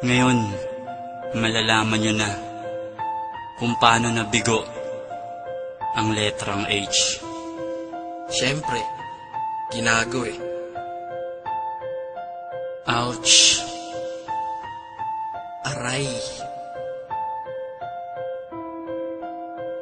Ngayon, malalaman nyo na kung paano nabigo ang letrang H. Siyempre, ginago eh. Ouch. Aray.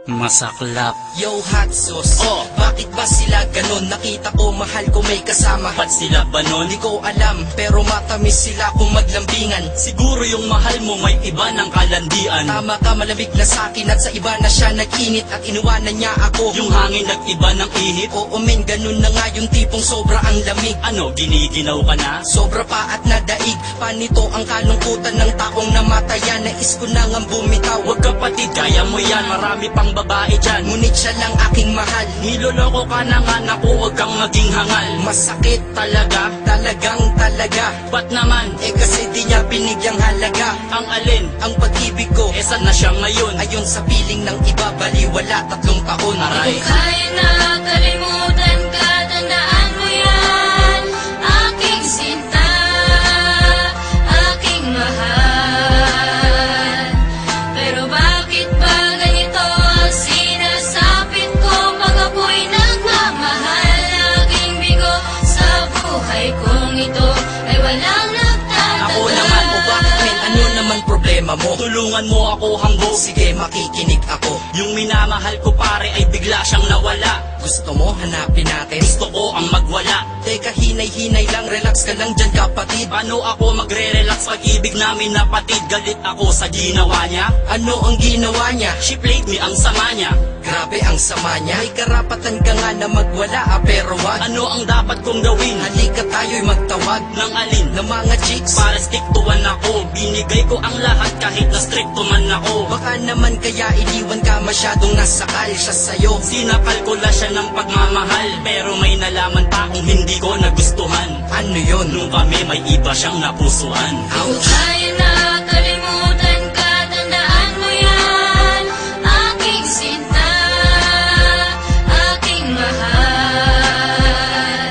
Masaklap. Yo, hot sauce. Oh, bakit ba sila ganon? Nakita ko mahal ko may kasama. Ba't sila ba nun? Di ko alam, pero matamis sila kung maglambingan. Siguro yung mahal mo may iba ng kalandian. Tama ka, malamig na sa'kin at sa iba na siya nag-init at inuwanan niya ako. Yung hangin nag-iba ng ihip. Oo men, ganun na nga yung tipong sobra ang lamig. Ano, giniginaw ka na? Sobra pa at nadaig. Panito ang kalungkutan ng taong namatayan. Nais ko na ngang bumitaw. Huwag kapatid, kaya mo yan. Marami pang babae dyan. Ngunit siya lang aking mahal. Niloloko ka na nga, naku, huwag kang maging hangal. Masakit Talaga? talagang talaga. Ba't naman? Kasi di niya binigyang halaga. Ang alin? Ang pag-ibig ko, Saan na siya ngayon? ayon sa piling ng iba, baliwala 3 taon. Aray. Kaya na kalimutan ka, tandaan mo yan. Aking sinta, aking mahal. Pero bakit ba ganito ang sinasapit ko? Pag ako'y nagmamahal, laging bigo sa buhay kong ito ay walang nagtatagal. Ako naman, o bakit men, ano naman problema mo? Tulungan mo ako hanggo. Sige, makikinig ako. Yung minamahal ko pare ay bigla siyang nawala. Gusto mo, hanapin natin? Gusto ko ang magwala. Teka, hinay-hinay lang, relax ka lang dyan kapatid. Paano ako magre-relax pag ibig namin napatid? Galit ako sa ginawa niya. Ano ang ginawa niya? She played me, ang sama niya. Grabe ang sama niya. May karapatan ka nga na magwala, pero wag. Ano ang dapat kong gawin? Halika tayo'y magtawag Ng alin? ng mga chicks. Para stick to one ako. Binigay ko ang lahat kahit na stricto man ako. Baka naman kaya iniwan ka masyadong nasakal siya sa'yo. Sinakal ko la siya ng pagmamahal. Pero may nalaman pa kung hindi ko nagustuhan. Ano yun? Nung kami may iba siyang napusuan. Ouch! Kaya na kalimutan ka, tandaan mo yan. Aking sinta, aking mahal.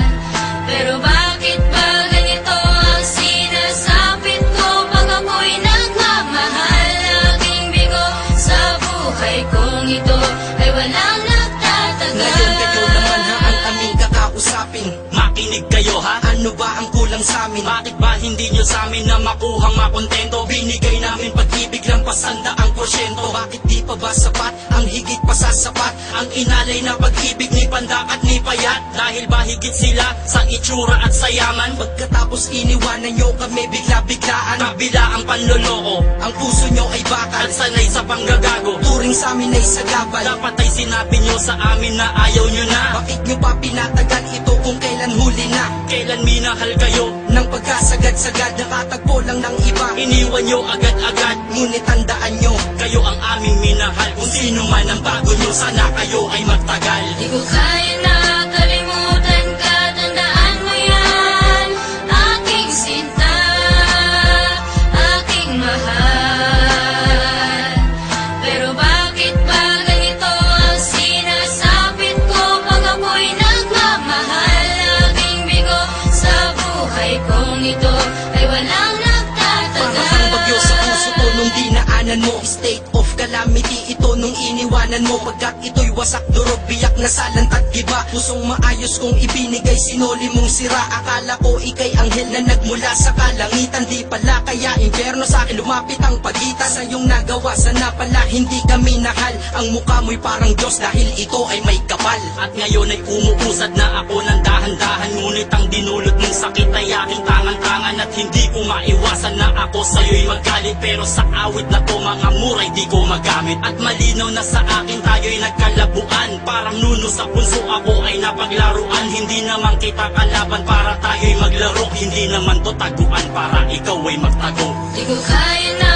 Pero bakit ba ganito ang sinasapit ko? Pag ako'y nagmamahal, laging bigo sa buhay kong ito ay walang nagtatagal. Ngayon kayo naman ha ang aming kakausapin. Makinig kayo ha? Ano ba ang kulang sa amin? Bakit ba hindi nyo sa amin na makuhang makontento? Binigay namin pag-ibig lang pasandaang porsyento. Bakit di pa ba sapat? Ang higit pa sa sapat. Ang inalay na pag-ibig ni Pandak at ni Payat. Dahil ba higit sila sa itsura at sa yaman? Pagkatapos iniwanan nyo kami bigla-biglaan. Kabila ang panloloko Ang puso nyo ay bakal. at sanay sa panggagago. Turing sa amin ay sagabal. Dapat ay sinabi nyo sa amin na ayaw nyo na. Bakit nyo pa pinatagal ito kung kailan huli na? Kailan minahal kayo? Nang pagkasagad-sagad, nakatagpo lang ng iba. Iniwan nyo agad-agad. Ngunit tandaan nyo, Kayo ang aming minahal. Kung sino man ang bago nyo, sana kayo ay magtagal. Di ko kaya na kalimutan ka, tandaan mo yan. Aking sinta, aking mahal. Pero bakit ba ganito ang sinasapit ko? Pag ako'y nagmamahal, laging bigo sa buhay kong ito ay walang para nagtatagal. kang bagyo sa puso ko nung dinaanan mo. State of calamity ito nung iniwanan mo. Pagkat ito'y wasak, durog, biyak na salantag giba. Pusong maayos kong ibinigay, sinoli mong sira. Akala ko ikay anghel na nagmula sa kalangitan. Di pala kaya impyerno sa akin lumapit ang pagitan. Sa iyong nagawa, sana pala hindi kami nahal. Ang mukha mo'y parang Diyos dahil ito ay may kapal. At ngayon ay umuusad na ako ng dahan-dahan. Ngunit ang dinulot mong sakit ay aking tangan-tangan. At hindi ko maiwasan na ako sa'yo'y magalit. Pero sa awit na to mga muray di ko magamit. At malinaw na sa akin tayo'y nagkalabuan. Parang nuno sa punso ako ay napaglaruan. Hindi naman kita kalaban para tayo'y maglaro. Hindi naman to taguan para ikaw ay magtago. Di ko kaya na